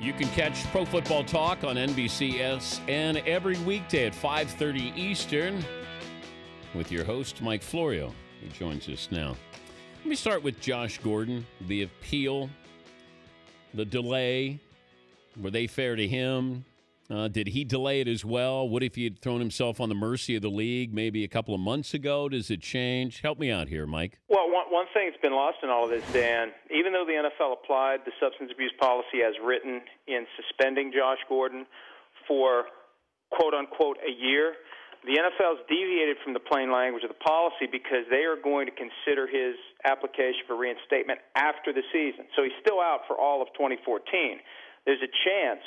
You can catch Pro Football Talk on NBCSN every weekday at 5:30 Eastern with your host, Mike Florio, who joins us now. Let me start with Josh Gordon, the appeal, the delay. Were they fair to him? Did he delay it as well? What if he had thrown himself on the mercy of the league maybe a couple of months ago? Does it change? Help me out here, Mike. Well, one thing that's been lost in all of this, Dan, even though the NFL applied the substance abuse policy as written in suspending Josh Gordon for, quote-unquote, a year, the NFL's deviated from the plain language of the policy because they are going to consider his application for reinstatement after the season. So he's still out for all of 2014. There's a chance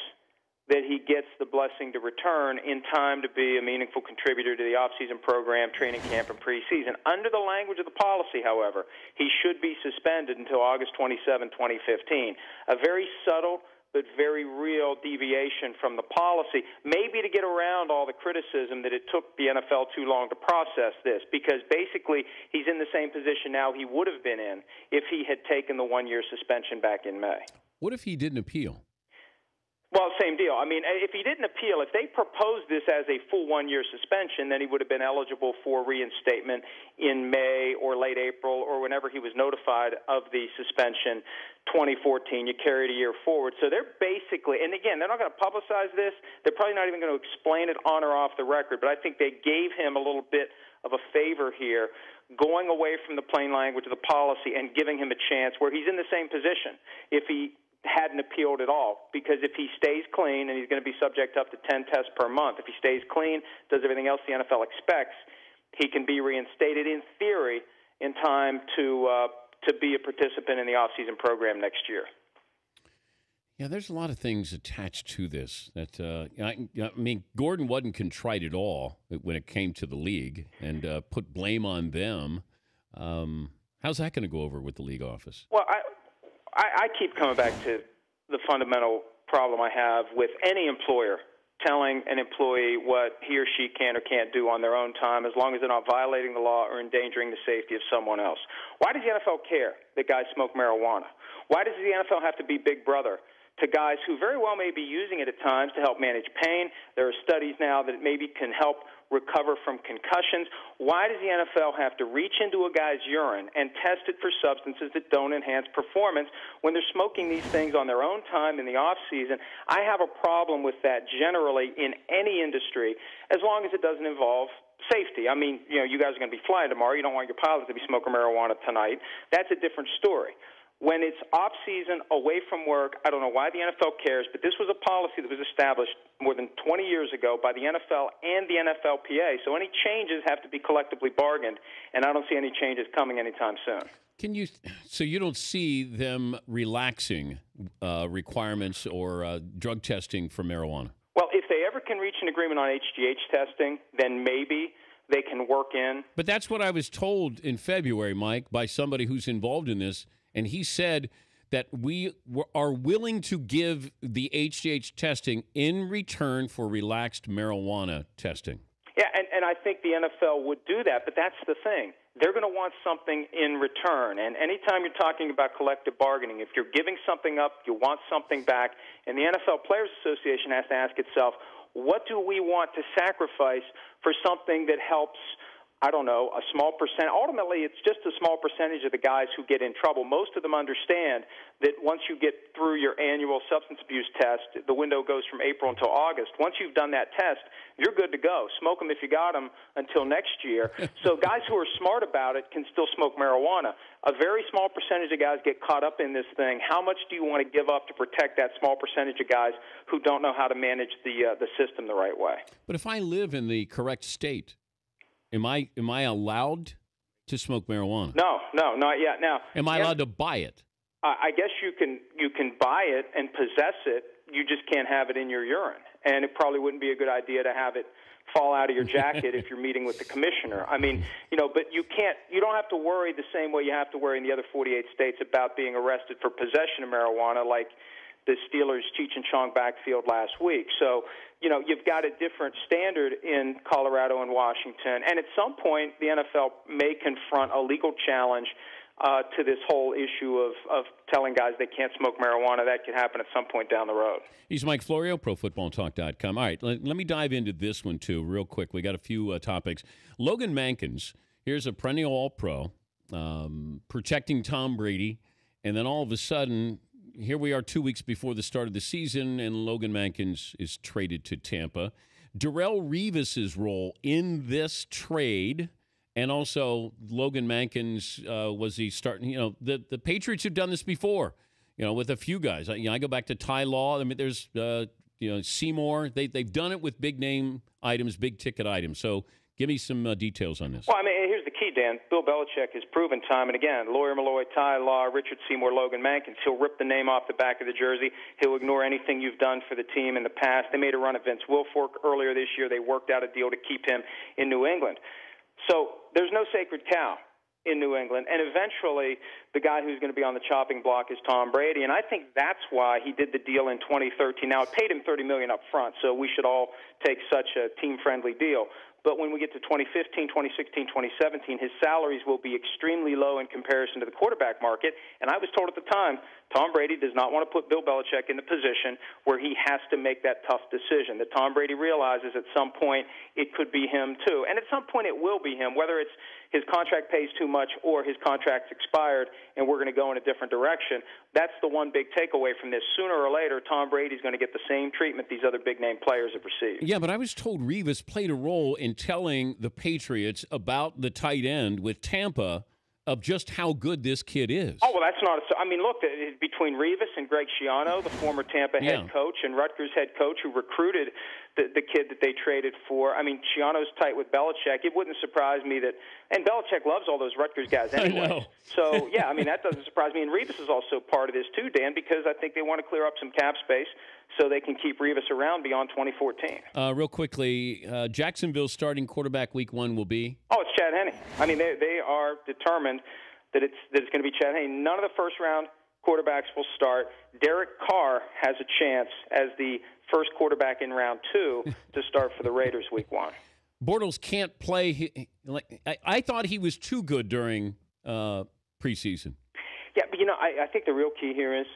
that he gets the blessing to return in time to be a meaningful contributor to the off-season program, training camp, and preseason. Under the language of the policy, however, he should be suspended until August 27, 2015. A very subtle but very real deviation from the policy, maybe to get around all the criticism that it took the NFL too long to process this, because basically he's in the same position now he would have been in if he had taken the one-year suspension back in May. What if he didn't appeal? Well, same deal. I mean, if he didn't appeal, if they proposed this as a full one-year suspension, then he would have been eligible for reinstatement in May or late April or whenever he was notified of the suspension, 2014. You carried a year forward. So they're basically, and again, they're not going to publicize this. They're probably not even going to explain it on or off the record, but I think they gave him a little bit of a favor here, going away from the plain language of the policy and giving him a chance where he's in the same position if he hadn't appealed at all, because if he stays clean, and he's going to be subject up to 10 tests per month, if he stays clean, does everything else the NFL expects, he can be reinstated in theory in time to be a participant in the off-season program next year. Yeah, there's a lot of things attached to this. That I mean, Gordon wasn't contrite at all when it came to the league and put blame on them. How's that going to go over with the league office? Well, I keep coming back to the fundamental problem I have with any employer telling an employee what he or she can or can't do on their own time as long as they're not violating the law or endangering the safety of someone else. Why does the NFL care that guys smoke marijuana? Why does the NFL have to be Big Brother to guys who very well may be using it at times to help manage pain? There are studies now that it maybe can help recover from concussions. Why does the NFL have to reach into a guy's urine and test it for substances that don't enhance performance when they're smoking these things on their own time in the off-season? I have a problem with that generally in any industry as long as it doesn't involve safety. I mean, you guys are going to be flying tomorrow. You don't want your pilots to be smoking marijuana tonight. That's a different story. When it's off-season, away from work, I don't know why the NFL cares, but this was a policy that was established more than 20 years ago by the NFL and the NFLPA. So any changes have to be collectively bargained, and I don't see any changes coming anytime soon. So you don't see them relaxing requirements or drug testing for marijuana? Well, if they ever can reach an agreement on HGH testing, then maybe they can work in. But that's what I was told in February, Mike, by somebody who's involved in this. And he said that we are willing to give the HGH testing in return for relaxed marijuana testing. Yeah, and I think the NFL would do that, but that's the thing. They're going to want something in return. And anytime you're talking about collective bargaining, if you're giving something up, you want something back. And the NFL Players Association has to ask itself, what do we want to sacrifice for something that helps, I don't know, a small percent? Ultimately, it's just a small percentage of the guys who get in trouble. Most of them understand that once you get through your annual substance abuse test, the window goes from April until August. Once you've done that test, you're good to go. Smoke them if you got them until next year. So guys who are smart about it can still smoke marijuana. A very small percentage of guys get caught up in this thing. How much do you want to give up to protect that small percentage of guys who don't know how to manage the system the right way? But if I live in the correct state, Am I allowed to smoke marijuana? No, not yet. Now, am I allowed to buy it? I guess you can buy it and possess it. You just can't have it in your urine, and it probably wouldn't be a good idea to have it fall out of your jacket if you're meeting with the commissioner. I mean, but you don't have to worry the same way you have to worry in the other 48 states about being arrested for possession of marijuana, like the Steelers' Cheech and Chong backfield last week. So, you've got a different standard in Colorado and Washington. And at some point, the NFL may confront a legal challenge to this whole issue of telling guys they can't smoke marijuana. That could happen at some point down the road. He's Mike Florio, ProFootballTalk.com. All right, let me dive into this one, too, real quick. We got a few topics. Logan Mankins, here's a perennial All-Pro, protecting Tom Brady, and then all of a sudden, here we are 2 weeks before the start of the season, and Logan Mankins is traded to Tampa. Darrelle Revis's role in this trade, and also Logan Mankins, was he starting? The Patriots have done this before, with a few guys. I go back to Ty Law. I mean, there's Seymour. They've done it with big name items, big ticket items. So give me some details on this. Well, I mean, here's the key, Dan. Bill Belichick has proven time and again, Lawyer Malloy, Ty Law, Richard Seymour, Logan Mankins, he'll rip the name off the back of the jersey. He'll ignore anything you've done for the team in the past. They made a run at Vince Wilfork earlier this year. They worked out a deal to keep him in New England. So there's no sacred cow in New England, and eventually the guy who's going to be on the chopping block is Tom Brady, and I think that's why he did the deal in 2013. Now, it paid him $30 million up front, so we should all take such a team-friendly deal. But when we get to 2015, 2016, 2017, his salaries will be extremely low in comparison to the quarterback market. And I was told at the time, Tom Brady does not want to put Bill Belichick in the position where he has to make that tough decision. That Tom Brady realizes at some point it could be him too. And at some point it will be him, whether it's his contract pays too much or his contract's expired and we're going to go in a different direction. That's the one big takeaway from this. Sooner or later, Tom Brady's going to get the same treatment these other big-name players have received. Yeah, but I was told Revis played a role in telling the Patriots about the tight end with Tampa of just how good this kid is. Oh, well, that's not – I mean, look, between Revis and Greg Schiano, the former Tampa head coach, and Rutgers head coach who recruited the kid that they traded for. I mean, Schiano's tight with Belichick. It wouldn't surprise me that – and Belichick loves all those Rutgers guys anyway. I know. So, yeah, I mean, that doesn't surprise me. And Revis is also part of this too, Dan, because I think they want to clear up some cap space so they can keep Revis around beyond 2014. Real quickly, Jacksonville's starting quarterback week 1 will be? Oh, it's Chad Henne. I mean, they are determined that it's going to be Chad Henne. None of the first-round quarterbacks will start. Derek Carr has a chance as the first quarterback in round 2 to start for the Raiders week 1. Bortles can't play. I thought he was too good during preseason. Yeah, but, I think the real key here is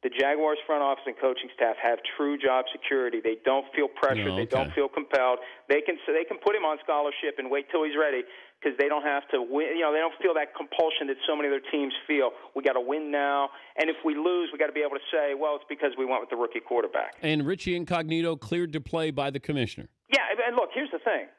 the Jaguars front office and coaching staff have true job security. They don't feel pressured. They don't feel compelled. They can put him on scholarship and wait till he's ready because they don't have to win. They don't feel that compulsion that so many other teams feel. We got to win now, and if we lose, we got to be able to say, well, it's because we went with the rookie quarterback. And Richie Incognito cleared to play by the commissioner. Yeah, and look, here's the thing.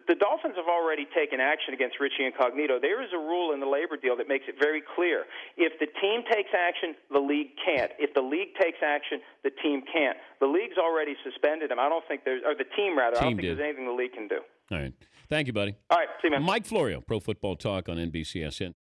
The Dolphins have already taken action against Richie Incognito. There is a rule in the labor deal that makes it very clear. If the team takes action, the league can't. If the league takes action, the team can't. The league's already suspended him. I don't think there's – or the team, rather. I don't think there's anything the league can do. All right. Thank you, buddy. All right. See you, man. Mike Florio, Pro Football Talk on NBCSN.